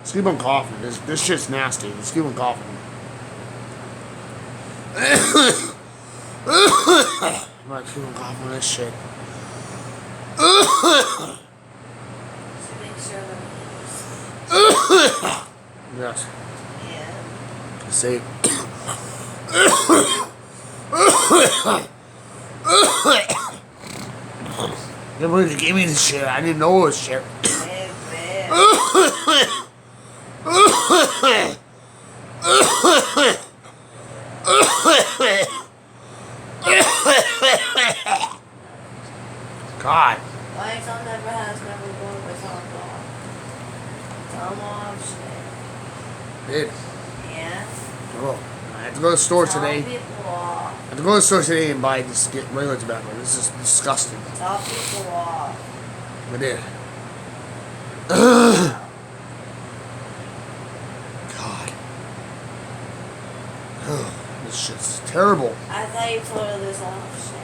Just keep on coughing. This shit's nasty. Just keep on coughing. I'm not keep on coughing on this shit. So make sure that Yes. yeah. Say. Nobody gave me this shit. I didn't know it was shit. Bad, bad. God. Why some never has never going with some dog? Come on, shit. Dude. Yeah. Oh, I have to go to the store Tell today. people off. I have to go to the store today and buy this get regular tobacco. This is disgusting. Tell people off. I did. God. Oh, this shit's terrible. I thought you told her this off, shit.